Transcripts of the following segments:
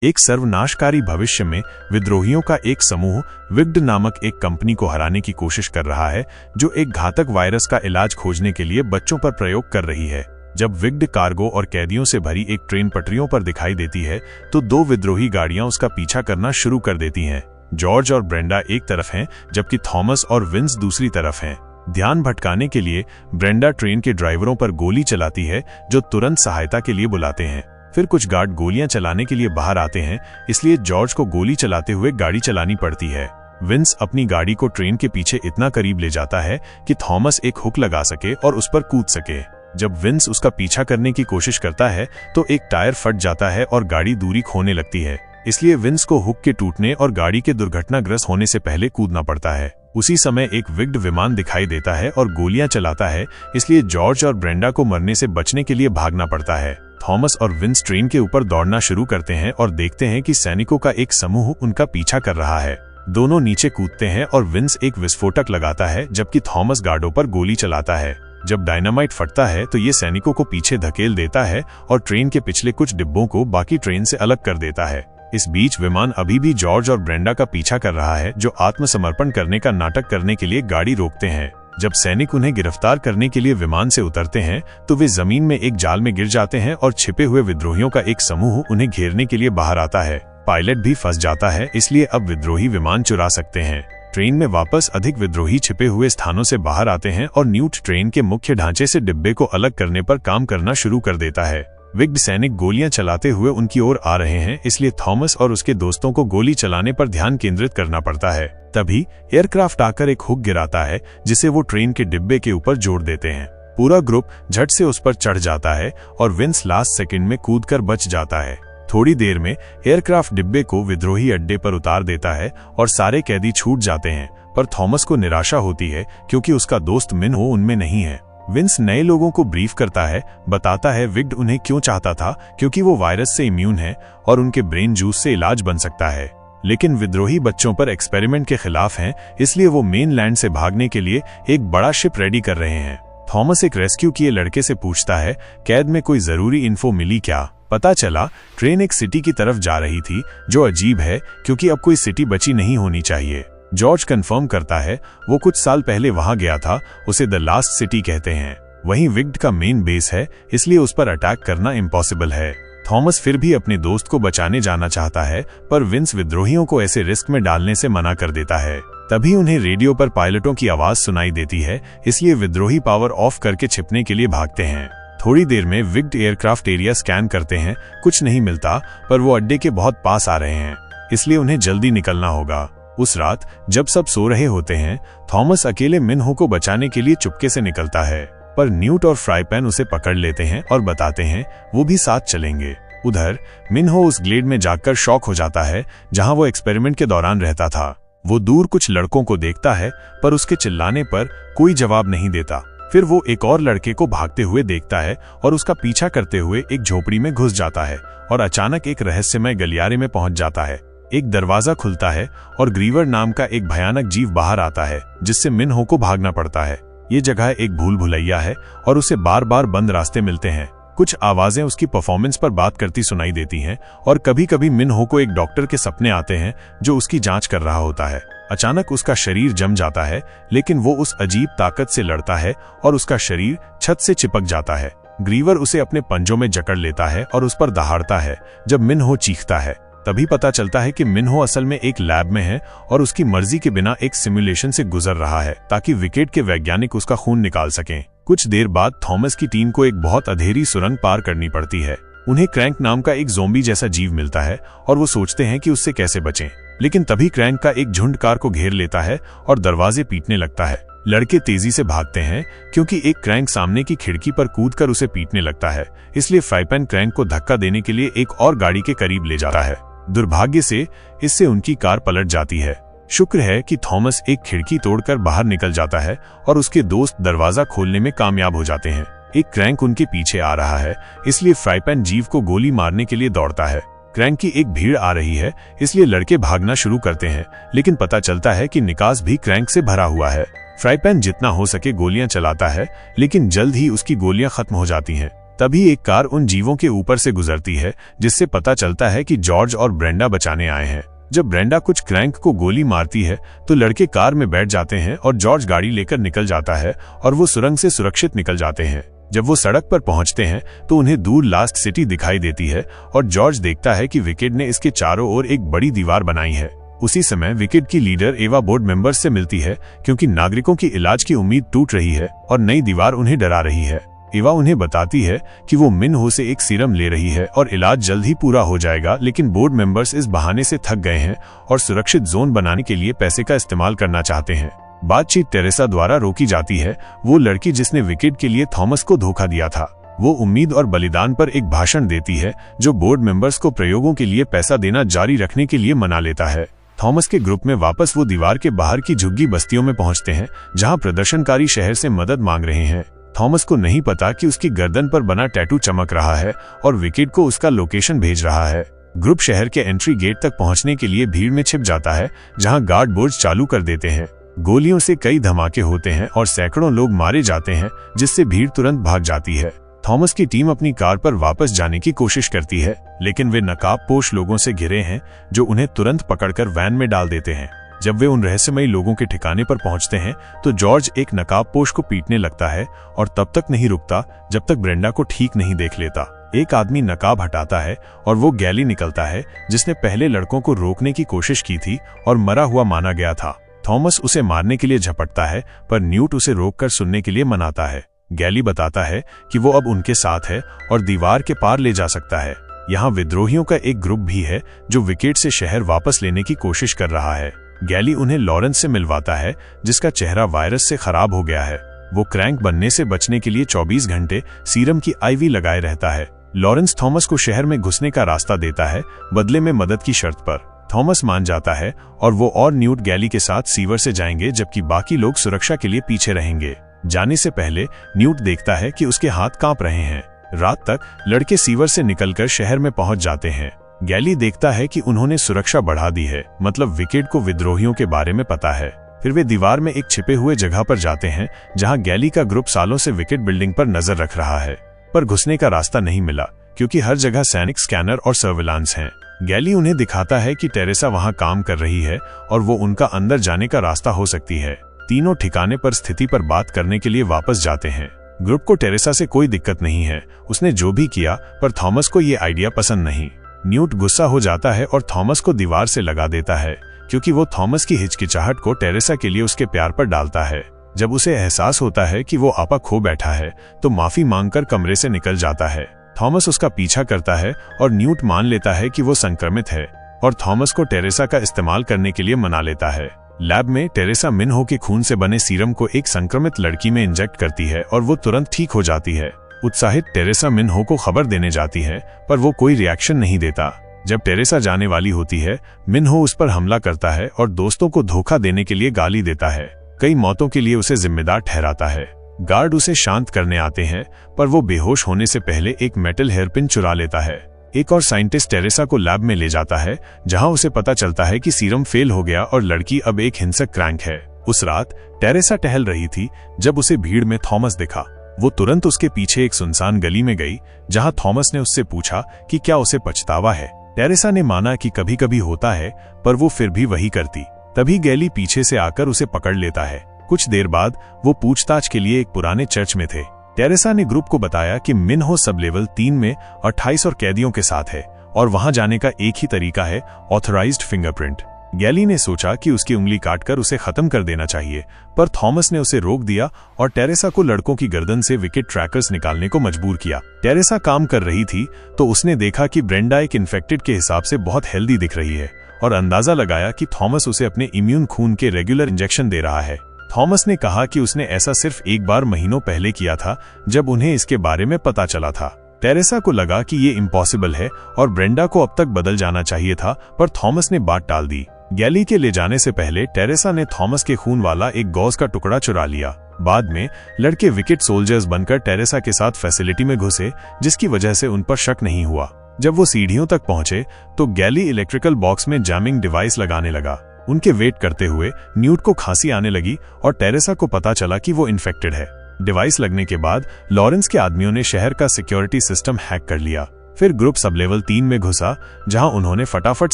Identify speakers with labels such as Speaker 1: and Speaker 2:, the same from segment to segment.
Speaker 1: एक सर्वनाशकारी भविष्य में विद्रोहियों का एक समूह विग्ड नामक एक कंपनी को हराने की कोशिश कर रहा है, जो एक घातक वायरस का इलाज खोजने के लिए बच्चों पर प्रयोग कर रही है। जब विग्ड कार्गो और कैदियों से भरी एक ट्रेन पटरियों पर दिखाई देती है तो दो विद्रोही गाड़ियां उसका पीछा करना शुरू कर देती हैं। जॉर्ज और ब्रेंडा एक तरफ हैं, जबकि थॉमस और विंस दूसरी तरफ हैं। ध्यान भटकाने के लिए ब्रेंडा ट्रेन के ड्राइवरों पर गोली चलाती है, जो तुरंत सहायता के लिए बुलाते हैं। फिर कुछ गार्ड गोलियां चलाने के लिए बाहर आते हैं, इसलिए जॉर्ज को गोली चलाते हुए गाड़ी चलानी पड़ती है। विंस अपनी गाड़ी को ट्रेन के पीछे इतना करीब ले जाता है कि थॉमस एक हुक लगा सके और उस पर कूद सके। जब विंस उसका पीछा करने की कोशिश करता है तो एक टायर फट जाता है और गाड़ी दूरी खोने लगती है, इसलिए विंस को हुक के टूटने और गाड़ी के दुर्घटनाग्रस्त होने से पहले कूदना पड़ता है। उसी समय एक विग्ड विमान दिखाई देता है और गोलियां चलाता है, इसलिए जॉर्ज और ब्रेंडा को मरने से बचने के लिए भागना पड़ता है। थॉमस और विंस ट्रेन के ऊपर दौड़ना शुरू करते हैं और देखते हैं कि सैनिकों का एक समूह उनका पीछा कर रहा है। दोनों नीचे कूदते हैं और विंस एक विस्फोटक लगाता है, जबकि थॉमस गार्डों पर गोली चलाता है। जब डायनामाइट फटता है तो ये सैनिकों को पीछे धकेल देता है और ट्रेन के पिछले कुछ डिब्बों को बाकी ट्रेन से अलग कर देता है। इस बीच विमान अभी भी जॉर्ज और ब्रेंडा का पीछा कर रहा है, जो आत्मसमर्पण करने का नाटक करने के लिए गाड़ी रोकते हैं। जब सैनिक उन्हें गिरफ्तार करने के लिए विमान से उतरते हैं तो वे जमीन में एक जाल में गिर जाते हैं और छिपे हुए विद्रोहियों का एक समूह उन्हें घेरने के लिए बाहर आता है। पायलट भी फंस जाता है, इसलिए अब विद्रोही विमान चुरा सकते हैं। ट्रेन में वापस अधिक विद्रोही छिपे हुए स्थानों से बाहर आते हैं और न्यूट ट्रेन के मुख्य ढांचे से डिब्बे को अलग करने पर काम करना शुरू कर देता है। विग्ड सैनिक गोलियां चलाते हुए उनकी ओर आ रहे हैं, इसलिए थॉमस और उसके दोस्तों को गोली चलाने पर ध्यान केंद्रित करना पड़ता है। तभी एयरक्राफ्ट आकर एक हुक गिराता है, जिसे वो ट्रेन के डिब्बे के ऊपर जोड़ देते हैं। पूरा ग्रुप झट से उस पर चढ़ जाता है और विंस लास्ट सेकंड में कूदकर बच जाता है। थोड़ी देर में एयरक्राफ्ट डिब्बे को विद्रोही अड्डे पर उतार देता है और सारे कैदी छूट जाते हैं, पर थॉमस को निराशा होती है क्योंकि उसका दोस्त मिन्हो उनमें नहीं है। विंस नए लोगों को ब्रीफ करता है, बताता है विग्ड उन्हें क्यों चाहता था, क्योंकि वो वायरस से इम्यून है और उनके ब्रेन जूस से इलाज बन सकता है। लेकिन विद्रोही बच्चों पर एक्सपेरिमेंट के खिलाफ हैं, इसलिए वो मेनलैंड से भागने के लिए एक बड़ा शिप रेडी कर रहे हैं। थॉमस एक रेस्क्यू किए लड़के से पूछता है, कैद में कोई जरूरी इन्फो मिली क्या? पता चला ट्रेन एक सिटी की तरफ जा रही थी, जो अजीब है क्योंकि अब कोई सिटी बची नहीं होनी चाहिए। जॉर्ज कंफर्म करता है वो कुछ साल पहले वहां गया था, उसे द लास्ट सिटी कहते हैं। वहीं विग्ड का मेन बेस है, इसलिए उस पर अटैक करना इम्पॉसिबल है। थॉमस फिर भी अपने दोस्त को बचाने जाना चाहता है, पर विंस विद्रोहियों को ऐसे रिस्क में डालने से मना कर देता है। तभी उन्हें रेडियो पर पायलटों की आवाज सुनाई देती है, इसलिए विद्रोही पावर ऑफ करके छिपने के लिए भागते हैं। थोड़ी देर में विग्ड एयरक्राफ्ट एरिया स्कैन करते हैं, कुछ नहीं मिलता, पर वो अड्डे के बहुत पास आ रहे हैं, इसलिए उन्हें जल्दी निकलना होगा। उस रात जब सब सो रहे होते हैं, थॉमस अकेले मिन्हो को बचाने के लिए चुपके से निकलता है, पर न्यूट और फ्राईपैन उसे पकड़ लेते हैं और बताते हैं वो भी साथ चलेंगे। उधर मिन्हो उस ग्लेड में जाकर शॉक हो जाता है जहां वो एक्सपेरिमेंट के दौरान रहता था। वो दूर कुछ लड़कों को देखता है, पर उसके चिल्लाने पर कोई जवाब नहीं देता। फिर वो एक और लड़के को भागते हुए देखता है और उसका पीछा करते हुए एक झोपड़ी में घुस जाता है और अचानक एक रहस्यमय गलियारे में पहुंच जाता है। एक दरवाजा खुलता है और ग्रीवर नाम का एक भयानक जीव बाहर आता है, जिससे मिन्हो को भागना पड़ता है। ये जगह एक भूल भुलैया है और उसे बार बार बंद रास्ते मिलते हैं। कुछ आवाजें उसकी परफॉर्मेंस पर बात करती सुनाई देती हैं और कभी कभी मिन्हो को एक डॉक्टर के सपने आते हैं जो उसकी जांच कर रहा होता है। अचानक उसका शरीर जम जाता है, लेकिन वो उस अजीब ताकत से लड़ता है और उसका शरीर छत से चिपक जाता है। ग्रीवर उसे अपने पंजों में जकड़ लेता है और उस पर दहाड़ता है। जब मिन्हो चीखता है, तभी पता चलता है कि मिन्हो असल में एक लैब में है और उसकी मर्जी के बिना एक सिमुलेशन से गुजर रहा है, ताकि विकेट के वैज्ञानिक उसका खून निकाल सकें। कुछ देर बाद थॉमस की टीम को एक बहुत अंधेरी सुरंग पार करनी पड़ती है। उन्हें क्रैंक नाम का एक ज़ोंबी जैसा जीव मिलता है और वो सोचते हैं कि उससे कैसे बचें। लेकिन तभी क्रैंक का एक झुंड कार को घेर लेता है और दरवाजे पीटने लगता है। लड़के तेजी से भागते हैं क्योंकि एक क्रैंक सामने की खिड़की पर कूदकर उसे पीटने लगता है, इसलिए फ्राईपैन क्रैंक को धक्का देने के लिए एक और गाड़ी के करीब ले जाता है। दुर्भाग्य से इससे उनकी कार पलट जाती है। शुक्र है कि थॉमस एक खिड़की तोड़कर बाहर निकल जाता है और उसके दोस्त दरवाजा खोलने में कामयाब हो जाते हैं। एक क्रैंक उनके पीछे आ रहा है, इसलिए फ्राईपैन जीव को गोली मारने के लिए दौड़ता है। क्रैंक की एक भीड़ आ रही है, इसलिए लड़के भागना शुरू करते हैं, लेकिन पता चलता है कि निकास भी क्रैंक से भरा हुआ है। फ्राईपैन जितना हो सके गोलियां चलाता है, लेकिन जल्द ही उसकी गोलियां खत्म हो जाती हैं। तभी एक कार उन जीवों के ऊपर से गुजरती है, जिससे पता चलता है कि जॉर्ज और ब्रेंडा बचाने आए हैं। जब ब्रेंडा कुछ क्रैंक को गोली मारती है तो लड़के कार में बैठ जाते हैं और जॉर्ज गाड़ी लेकर निकल जाता है और वो सुरंग से सुरक्षित निकल जाते हैं। जब वो सड़क पर पहुंचते हैं तो उन्हें दूर लास्ट सिटी दिखाई देती है और जॉर्ज देखता है कि विकेड ने इसके चारों ओर एक बड़ी दीवार बनाई है। उसी समय विकेड की लीडर एवा बोर्ड मेंबर्स से मिलती है, क्योंकि नागरिकों की इलाज की उम्मीद टूट रही है और नई दीवार उन्हें डरा रही है। एवा उन्हें बताती है कि वो मिन हो से एक सीरम ले रही है और इलाज जल्द ही पूरा हो जाएगा, लेकिन बोर्ड मेंबर्स इस बहाने से थक गए हैं और सुरक्षित जोन बनाने के लिए पैसे का इस्तेमाल करना चाहते हैं। बातचीत टेरेसा द्वारा रोकी जाती है। वो लड़की जिसने विकेड के लिए थॉमस को धोखा दिया था, वो उम्मीद और बलिदान पर एक भाषण देती है, जो बोर्ड मेंबर्स को प्रयोगों के लिए पैसा देना जारी रखने के लिए मना लेता है। थॉमस के ग्रुप में वापस वो दीवार के बाहर की झुग्गी बस्तियों में पहुंचते हैं, जहां प्रदर्शनकारी शहर से मदद मांग रहे हैं। थॉमस को नहीं पता कि उसकी गर्दन पर बना टैटू चमक रहा है और विकेड को उसका लोकेशन भेज रहा है। ग्रुप शहर के एंट्री गेट तक पहुंचने के लिए भीड़ में छिप जाता है, जहां गार्ड बोर्ड चालू कर देते हैं। गोलियों से कई धमाके होते हैं और सैकड़ों लोग मारे जाते हैं, जिससे भीड़ तुरंत भाग जाती है। थॉमस की टीम अपनी कार पर वापस जाने की कोशिश करती है, लेकिन वे नकाबपोश लोगों से घिरे हैं, जो उन्हें तुरंत पकड़कर वैन में डाल देते हैं। जब वे उन रहस्यमयी लोगों के ठिकाने पर पहुंचते हैं तो जॉर्ज एक नकाबपोश को पीटने लगता है और तब तक नहीं रुकता जब तक ब्रेंडा को ठीक नहीं देख लेता। एक आदमी नकाब हटाता है और वो गैली निकलता है, जिसने पहले लड़कों को रोकने की कोशिश की थी और मरा हुआ माना गया था। थॉमस उसे मारने के लिए झपटता है, पर न्यूट उसे रोककर सुनने के लिए मनाता है। गैली बताता है कि वो अब उनके साथ है और दीवार के पार ले जा सकता है। यहाँ विद्रोहियों का एक ग्रुप भी है जो विकेड से शहर वापस लेने की कोशिश कर रहा है। गैली उन्हें लॉरेंस से मिलवाता है, जिसका चेहरा वायरस से खराब हो गया है। वो क्रैंक बनने से बचने के लिए 24 घंटे सीरम की आईवी लगाए रहता है। लॉरेंस थॉमस को शहर में घुसने का रास्ता देता है, बदले में मदद की शर्त पर। थॉमस मान जाता है और वो और न्यूट गैली के साथ सीवर से जाएंगे, जबकि बाकी लोग सुरक्षा के लिए पीछे रहेंगे। जाने से पहले न्यूट देखता है कि उसके हाथ कांप रहे हैं। रात तक लड़के सीवर से निकलकर शहर में पहुंच जाते हैं। गैली देखता है कि उन्होंने सुरक्षा बढ़ा दी है, मतलब विकेड को विद्रोहियों के बारे में पता है। फिर वे दीवार में एक छिपे हुए जगह पर जाते हैं, जहां गैली का ग्रुप सालों से विकेड बिल्डिंग पर नजर रख रहा है, पर घुसने का रास्ता नहीं मिला, क्योंकि हर जगह सैनिक स्कैनर और सर्विलांस हैं। गैली उन्हें दिखाता है कि टेरेसा वहां काम कर रही है और वो उनका अंदर जाने का रास्ता हो सकती है। तीनों ठिकाने पर स्थिति पर बात करने के लिए वापस जाते हैं। ग्रुप को टेरेसा से कोई दिक्कत नहीं है, उसने जो भी किया, पर थॉमस को ये आइडिया पसंद नहीं। न्यूट गुस्सा हो जाता है और थॉमस को दीवार से लगा देता है, क्योंकि वो थॉमस की हिचकिचाहट को टेरेसा के लिए उसके प्यार पर डालता है। जब उसे एहसास होता है कि वो आपा खो बैठा है, तो माफी मांगकर कमरे से निकल जाता है। थॉमस उसका पीछा करता है और न्यूट मान लेता है कि वो संक्रमित है और थॉमस को टेरेसा का इस्तेमाल करने के लिए मना लेता है। लैब में टेरेसा मिनहो के खून से बने सीरम को एक संक्रमित लड़की में इंजेक्ट करती है और वो तुरंत ठीक हो जाती है। उत्साहित टेरेसा मिनहो को खबर देने जाती है, पर वो कोई रिएक्शन नहीं देता। जब टेरेसा जाने वाली होती है, मिनहो उस पर हमला करता है और दोस्तों को धोखा देने के लिए गाली देता है। कई मौतों के लिए उसे जिम्मेदार ठहराता है। गार्ड उसे शांत करने आते हैं, पर वो बेहोश होने से पहले एक मेटल हेयरपिन चुरा लेता है। एक और साइंटिस्ट टेरेसा को लैब में ले जाता है, जहां उसे पता चलता है कि सीरम फेल हो गया और लड़की अब एक हिंसक क्रैंक है। उस रात टेरेसा टहल रही थी जब उसे भीड़ में थॉमस दिखा। वो तुरंत उसके पीछे एक सुनसान गली में गई, जहां थॉमस ने उससे पूछा कि क्या उसे पछतावा है। टेरेसा ने माना कि कभी कभी होता है, पर वो फिर भी वही करती। तभी गैली पीछे से आकर उसे पकड़ लेता है। कुछ देर बाद वो पूछताछ के लिए एक पुराने चर्च में थे। टेरेसा ने ग्रुप को बताया कि मिनहो सब लेवल 3 में 28 और कैदियों के साथ है और वहां जाने का एक ही तरीका है, ऑथराइज्ड फिंगरप्रिंट। गैली ने सोचा कि उसकी उंगली काटकर उसे खत्म कर देना चाहिए, पर थॉमस ने उसे रोक दिया और टेरेसा को लड़कों की गर्दन से विकेट ट्रैकर्स निकालने को मजबूर किया। टेरेसा काम कर रही थी तो उसने देखा कि ब्रेंडा एक इन्फेक्टेड के हिसाब से बहुत हेल्दी दिख रही है और अंदाजा लगाया कि थॉमस उसे अपने इम्यून खून के रेगुलर इंजेक्शन दे रहा है। थॉमस ने कहा कि उसने ऐसा सिर्फ एक बार महीनों पहले किया था, जब उन्हें इसके बारे में पता चला था। टेरेसा को लगा कि ये इम्पॉसिबल है और ब्रेंडा को अब तक बदल जाना चाहिए था, पर थॉमस ने बात टाल दी। गैली के ले जाने से पहले टेरेसा ने थॉमस के खून वाला एक गॉज का टुकड़ा चुरा लिया। बाद में लड़के विकेट सोल्जर्स बनकर टेरेसा के साथ फैसिलिटी में घुसे, जिसकी वजह से उन पर शक नहीं हुआ। जब वो सीढ़ियों तक पहुंचे तो गैली इलेक्ट्रिकल बॉक्स में जैमिंग डिवाइस लगाने लगा। उनके वेट करते हुए न्यूट को खांसी आने लगी और टेरेसा को पता चला कि वो इन्फेक्टेड है। डिवाइस लगने के बाद लॉरेंस के आदमियों ने शहर का सिक्योरिटी सिस्टम हैक कर लिया। फिर ग्रुप सब लेवल 3 में घुसा, जहां उन्होंने फटाफट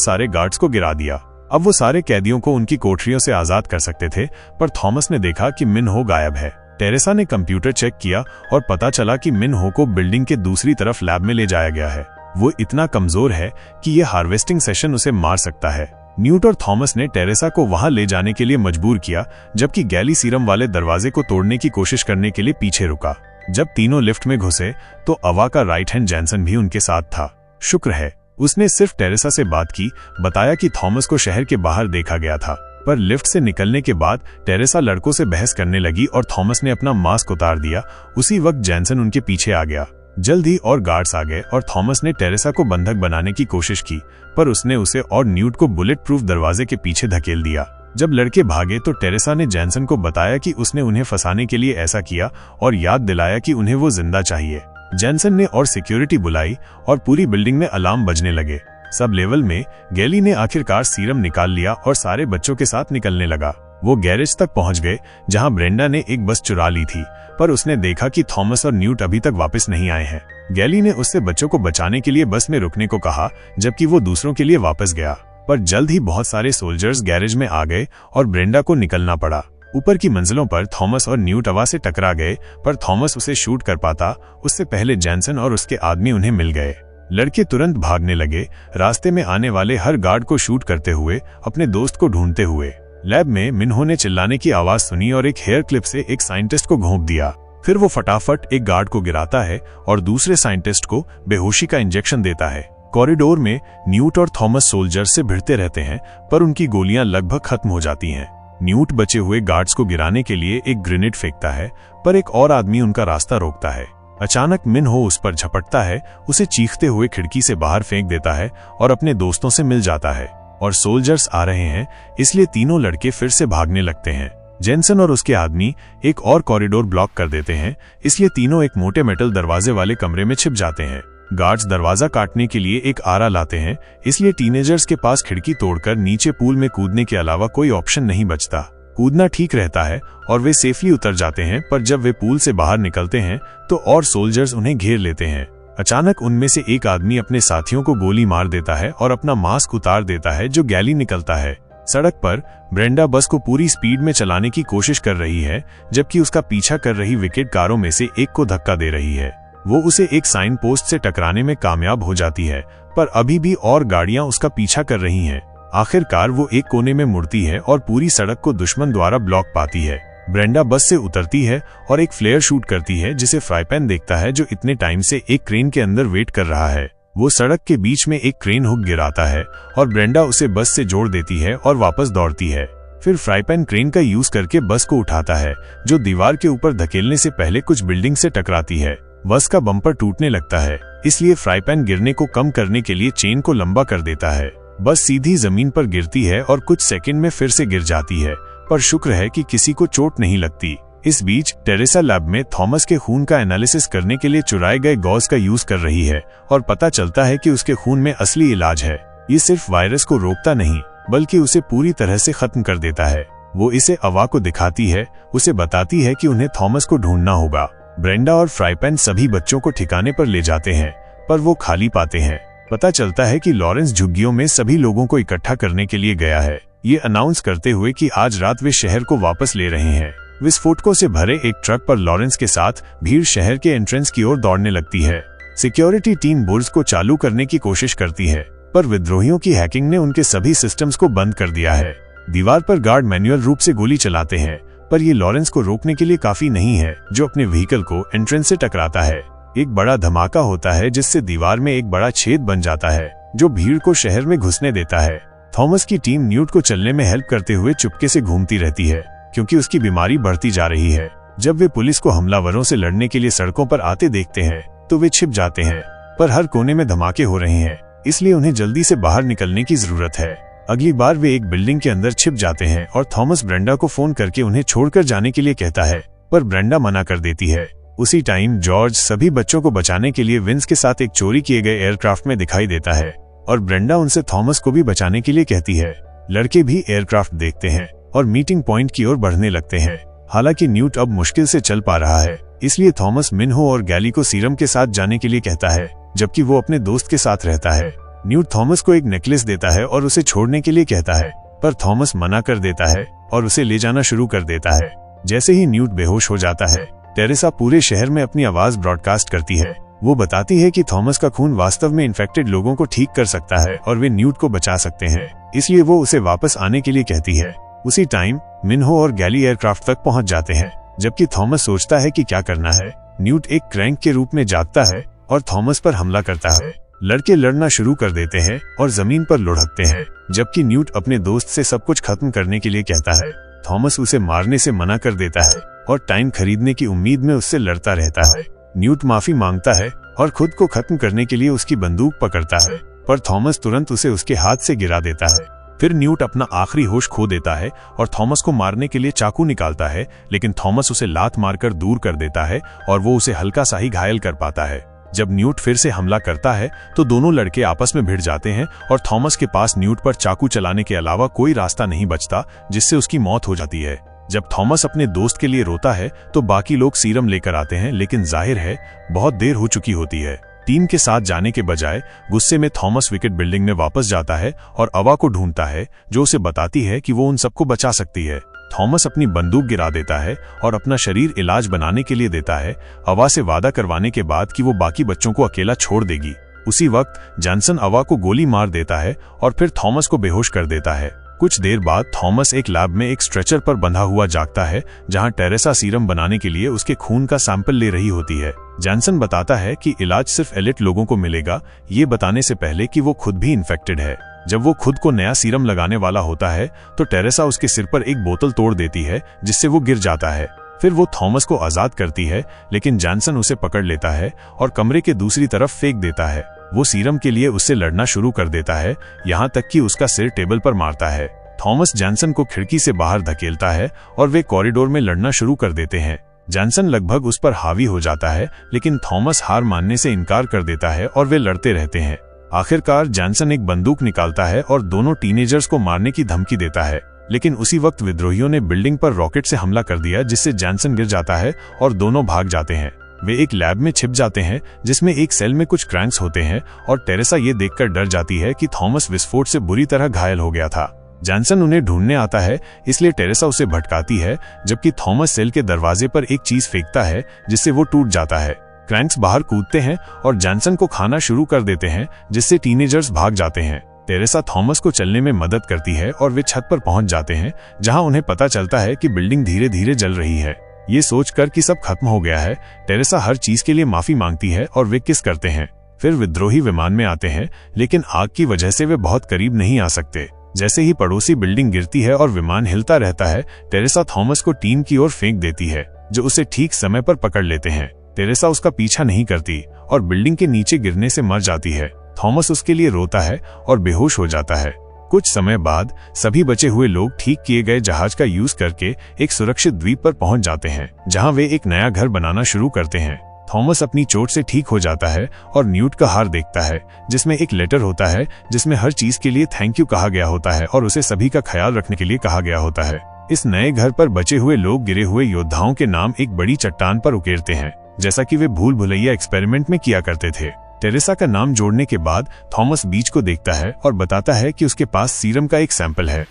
Speaker 1: सारे गार्ड्स को गिरा दिया। अब वो सारे कैदियों को उनकी कोठरियों से आजाद कर सकते थे, पर थॉमस ने देखा कि मिन हो गायब है। टेरेसा ने कंप्यूटर चेक किया और पता चला कि मिन हो को बिल्डिंग के दूसरी तरफ लैब में ले जाया गया है। वो इतना कमजोर है कि ये हार्वेस्टिंग सेशन उसे मार सकता है। न्यूट और थॉमस ने टेरेसा को वहां ले जाने के लिए मजबूर किया, जबकि गैली सीरम वाले दरवाजे को तोड़ने की कोशिश करने के लिए पीछे रुका। जब तीनों लिफ्ट में घुसे तो अवा का राइट हैंड जैनसन भी उनके साथ था। शुक्र है उसने सिर्फ टेरेसा से बात की, बताया कि थॉमस को शहर के बाहर देखा गया था। पर लिफ्ट से निकलने के बाद टेरेसा लड़कों से बहस करने लगी और थॉमस ने अपना मास्क उतार दिया। उसी वक्त जैनसन उनके पीछे आ गया। जल्द ही और गार्ड्स आ गए और थॉमस ने टेरेसा को बंधक बनाने की कोशिश की, पर उसने उसे और न्यूट को बुलेट प्रूफ दरवाजे के पीछे धकेल दिया। जब लड़के भागे तो टेरेसा ने जैनसन को बताया कि उसने उन्हें फंसाने के लिए ऐसा किया और याद दिलाया कि उन्हें वो जिंदा चाहिए। जैनसन ने और सिक्योरिटी बुलाई और पूरी बिल्डिंग में अलार्म बजने लगे। सब लेवल में गैली ने आखिरकार सीरम निकाल लिया और सारे बच्चों के साथ निकलने लगा। वो गैरेज तक पहुंच गए, जहां ब्रेंडा ने एक बस चुरा ली थी, पर उसने देखा कि थॉमस और न्यूट अभी तक वापस नहीं आए हैं। गैली ने उससे बच्चों को बचाने के लिए बस में रुकने को कहा, जबकि वो दूसरों के लिए वापस गया। पर जल्द ही बहुत सारे सोल्जर्स गैरेज में आ गए और ब्रेंडा को निकलना पड़ा। ऊपर की मंजिलों पर थॉमस और न्यूट अवा से टकरा गए, पर थॉमस उसे शूट कर पाता उससे पहले जैनसन और उसके आदमी उन्हें मिल गए। लड़के तुरंत भागने लगे, रास्ते में आने वाले हर गार्ड को शूट करते हुए, अपने दोस्त को ढूंढते हुए। लैब में मिन्हो ने चिल्लाने की आवाज सुनी और एक हेयर क्लिप से एक साइंटिस्ट को घोंप दिया। फिर वो फटाफट एक गार्ड को गिराता है और दूसरे साइंटिस्ट को बेहोशी का इंजेक्शन देता है। कॉरिडोर में न्यूट और थॉमस सोल्जर से भिड़ते रहते हैं, पर उनकी गोलियां लगभग खत्म हो जाती हैं। न्यूट बचे हुए गार्ड्स को गिराने के लिए एक ग्रेनेड फेंकता है, पर एक और आदमी उनका रास्ता रोकता है। अचानक मिन्हो उस पर झपटता है, उसे चीखते हुए खिड़की से बाहर फेंक देता है और अपने दोस्तों से मिल जाता है। और सोल्जर्स आ रहे हैं, इसलिए तीनों लड़के फिर से भागने लगते हैं। जेनसन और उसके आदमी एक और कॉरिडोर ब्लॉक कर देते हैं, इसलिए तीनों एक मोटे मेटल दरवाजे वाले कमरे में छिप जाते हैं। गार्ड्स दरवाजा काटने के लिए एक आरा लाते हैं, इसलिए टीनेजर्स के पास खिड़की तोड़कर नीचे पूल में कूदने के अलावा कोई ऑप्शन नहीं बचता। कूदना ठीक रहता है और वे सेफली उतर जाते हैं, पर जब वे पूल से बाहर निकलते हैं तो और सोल्जर्स उन्हें घेर लेते हैं। अचानक उनमें से एक आदमी अपने साथियों को गोली मार देता है और अपना मास्क उतार देता है, जो गैली निकलता है। सड़क पर ब्रेंडा बस को पूरी स्पीड में चलाने की कोशिश कर रही है, जबकि उसका पीछा कर रही विकेट कारों में से एक को धक्का दे रही है। वो उसे एक साइन पोस्ट से टकराने में कामयाब हो जाती है, पर अभी भी और गाड़ियां उसका पीछा कर रही हैं। आखिरकार वो एक कोने में मुड़ती है और पूरी सड़क को दुश्मन द्वारा ब्लॉक पाती है। ब्रेंडा बस से उतरती है और एक फ्लेयर शूट करती है, जिसे फ्राईपैन देखता है, जो इतने टाइम से एक क्रेन के अंदर वेट कर रहा है। वो सड़क के बीच में एक क्रेन हुक गिराता है और ब्रेंडा उसे बस से जोड़ देती है और वापस दौड़ती है। फिर फ्राईपैन क्रेन का यूज करके बस को उठाता है, जो दीवार के ऊपर धकेलने से पहले कुछ बिल्डिंग से टकराती है। बस का बम्पर टूटने लगता है, इसलिए फ्राईपैन गिरने को कम करने के लिए चेन को लंबा कर देता है। बस सीधी जमीन पर गिरती है और कुछ सेकंड में फिर से गिर जाती है, पर शुक्र है कि किसी को चोट नहीं लगती। इस बीच टेरेसा लैब में थॉमस के खून का एनालिसिस करने के लिए चुराए गए गॉज का यूज कर रही है और पता चलता है कि उसके खून में असली इलाज है। ये सिर्फ वायरस को रोकता नहीं, बल्कि उसे पूरी तरह से खत्म कर देता है। वो इसे अवा को दिखाती है, उसे बताती है कि उन्हें थॉमस को ढूंढना होगा। ब्रेंडा और फ्राईपैन सभी बच्चों को ठिकाने पर ले जाते हैं, पर वो खाली पाते हैं। पता चलता है कि लॉरेंस झुग्गियों में सभी लोगों को इकट्ठा करने के लिए गया है, ये अनाउंस करते हुए कि आज रात वे शहर को वापस ले रहे हैं। विस्फोटकों से भरे एक ट्रक पर लॉरेंस के साथ भीड़ शहर के एंट्रेंस की ओर दौड़ने लगती है। सिक्योरिटी टीम बुर्ज को चालू करने की कोशिश करती है, पर विद्रोहियों की हैकिंग ने उनके सभी सिस्टम्स को बंद कर दिया है। दीवार पर गार्ड मैन्युअल रूप से गोली चलाते हैं, पर ये लॉरेंस को रोकने के लिए काफी नहीं है, जो अपने व्हीकल को एंट्रेंस से टकराता है। एक बड़ा धमाका होता है, जिससे दीवार में एक बड़ा छेद बन जाता है, जो भीड़ को शहर में घुसने देता है। थॉमस की टीम न्यूट को चलने में हेल्प करते हुए चुपके से घूमती रहती है, क्योंकि उसकी बीमारी बढ़ती जा रही है। जब वे पुलिस को हमलावरों से लड़ने के लिए सड़कों पर आते देखते हैं तो वे छिप जाते हैं, पर हर कोने में धमाके हो रहे हैं, इसलिए उन्हें जल्दी से बाहर निकलने की जरूरत है। अगली बार वे एक बिल्डिंग के अंदर छिप जाते हैं और थॉमस ब्रेंडा को फोन करके उन्हें छोड़कर जाने के लिए कहता है, पर ब्रेंडा मना कर देती है। उसी टाइम जॉर्ज सभी बच्चों को बचाने के लिए विंस के साथ एक चोरी किए गए एयरक्राफ्ट में दिखाई देता है और ब्रेंडा उनसे थॉमस को भी बचाने के लिए कहती है। लड़के भी एयरक्राफ्ट देखते हैं और मीटिंग पॉइंट की ओर बढ़ने लगते हैं। हालांकि न्यूट अब मुश्किल से चल पा रहा है, इसलिए थॉमस मिन्हो और गैली को सीरम के साथ जाने के लिए कहता है, जबकि वो अपने दोस्त के साथ रहता है। न्यूट थॉमस को एक नेकलेस देता है और उसे छोड़ने के लिए कहता है, पर थॉमस मना कर देता है और उसे ले जाना शुरू कर देता है। जैसे ही न्यूट बेहोश हो जाता है, टेरेसा पूरे शहर में अपनी आवाज ब्रॉडकास्ट करती है। वो बताती है कि थॉमस का खून वास्तव में इन्फेक्टेड लोगों को ठीक कर सकता है और वे न्यूट को बचा सकते हैं, इसलिए वो उसे वापस आने के लिए कहती है। उसी टाइम मिन्हो और गैली एयरक्राफ्ट तक पहुंच जाते हैं, जबकि थॉमस सोचता है कि क्या करना है। न्यूट एक क्रैंक के रूप में जागता है और थॉमस पर हमला करता है। लड़के लड़ना शुरू कर देते हैं और जमीन पर लुढ़कते हैं, जबकि न्यूट अपने दोस्त से सब कुछ खत्म करने के लिए कहता है। थॉमस उसे मारने से मना कर देता है और टाइम खरीदने की उम्मीद में उससे लड़ता रहता है। न्यूट माफी मांगता है और खुद को खत्म करने के लिए उसकी बंदूक पकड़ता है, पर थॉमस तुरंत उसे उसके हाथ से गिरा देता है। फिर न्यूट अपना आखिरी होश खो देता है और थॉमस को मारने के लिए चाकू निकालता है, लेकिन थॉमस उसे लात मारकर दूर कर देता है और वो उसे हल्का सा ही घायल कर पाता है। जब न्यूट फिर से हमला करता है तो दोनों लड़के आपस में भिड़ जाते हैं और थॉमस के पास न्यूट पर चाकू चलाने के अलावा कोई रास्ता नहीं बचता, जिससे उसकी मौत हो जाती है। जब थॉमस अपने दोस्त के लिए रोता है तो बाकी लोग सीरम लेकर आते हैं, लेकिन जाहिर है बहुत देर हो चुकी होती है। टीम के साथ जाने के बजाय गुस्से में थॉमस विकेट बिल्डिंग में वापस जाता है और अवा को ढूंढता है, जो उसे बताती है कि वो उन सबको बचा सकती है। थॉमस अपनी बंदूक गिरा देता है और अपना शरीर इलाज बनाने के लिए देता है, अवा से वादा करवाने के बाद कि वो बाकी बच्चों को अकेला छोड़ देगी। उसी वक्त जॉनसन अवा को गोली मार देता है और फिर थॉमस को बेहोश कर देता है। कुछ देर बाद थॉमस एक लैब में एक स्ट्रेचर पर बंधा हुआ जागता है, जहां टेरेसा सीरम बनाने के लिए उसके खून का सैंपल ले रही होती है। जॉनसन बताता है कि इलाज सिर्फ एलिट लोगों को मिलेगा, ये बताने से पहले कि वो खुद भी इन्फेक्टेड है। जब वो खुद को नया सीरम लगाने वाला होता है तो टेरेसा उसके सिर पर एक बोतल तोड़ देती है, जिससे वो गिर जाता है। फिर वो थॉमस को आजाद करती है, लेकिन जॉनसन उसे पकड़ लेता है और कमरे के दूसरी तरफ फेंक देता है। वो सीरम के लिए उससे लड़ना शुरू कर देता है, यहाँ तक कि उसका सिर टेबल पर मारता है। थॉमस जॉनसन को खिड़की से बाहर धकेलता है और वे कॉरिडोर में लड़ना शुरू कर देते हैं। जॉनसन लगभग उस पर हावी हो जाता है, लेकिन थॉमस हार मानने से इनकार कर देता है और वे लड़ते रहते हैं। आखिरकार जॉनसन एक बंदूक निकालता है और दोनों टीनेजर्स को मारने की धमकी देता है, लेकिन उसी वक्त विद्रोहियों ने बिल्डिंग पर रॉकेट से हमला कर दिया, जिससे जॉनसन गिर जाता है और दोनों भाग जाते हैं। वे एक लैब में छिप जाते हैं, जिसमें एक सेल में कुछ क्रैंक्स होते हैं, और टेरेसा ये देखकर डर जाती है कि थॉमस विस्फोट से बुरी तरह घायल हो गया था। जॉनसन उन्हें ढूंढने आता है, इसलिए टेरेसा उसे भटकाती है, जबकि थॉमस सेल के दरवाजे पर एक चीज फेंकता है, जिससे वो टूट जाता है। क्रैंक्स बाहर कूदते हैं और जॉनसन को खाना शुरू कर देते हैं, जिससे टीनेजर्स भाग जाते हैं। टेरेसा थॉमस को चलने में मदद करती है और वे छत पर पहुंच जाते हैं, जहां उन्हें पता चलता है कि बिल्डिंग धीरे धीरे जल रही है। ये सोचकर कि सब खत्म हो गया है, टेरेसा हर चीज के लिए माफी मांगती है और वे किस करते हैं। फिर विद्रोही विमान में आते हैं, लेकिन आग की वजह से वे बहुत करीब नहीं आ सकते। जैसे ही पड़ोसी बिल्डिंग गिरती है और विमान हिलता रहता है, टेरेसा थॉमस को टीम की ओर फेंक देती है, जो उसे ठीक समय पर पकड़ लेते हैं। टेरेसा उसका पीछा नहीं करती और बिल्डिंग के नीचे गिरने से मर जाती है। थॉमस उसके लिए रोता है और बेहोश हो जाता है। कुछ समय बाद सभी बचे हुए लोग ठीक किए गए जहाज का यूज करके एक सुरक्षित द्वीप पर पहुंच जाते हैं, जहां वे एक नया घर बनाना शुरू करते हैं। थॉमस अपनी चोट से ठीक हो जाता है और न्यूट का हार देखता है, जिसमें एक लेटर होता है जिसमें हर चीज के लिए थैंक यू कहा गया होता है और उसे सभी का ख्याल रखने के लिए कहा गया होता है। इस नए घर पर बचे हुए लोग गिरे हुए योद्धाओं के नाम एक बड़ी चट्टान पर उकेरते हैं, जैसा कि वे भूल भुलैया एक्सपेरिमेंट में किया करते थे। टेरेसा का नाम जोड़ने के बाद थॉमस बीच को देखता है और बताता है कि उसके पास सीरम का एक सैंपल है।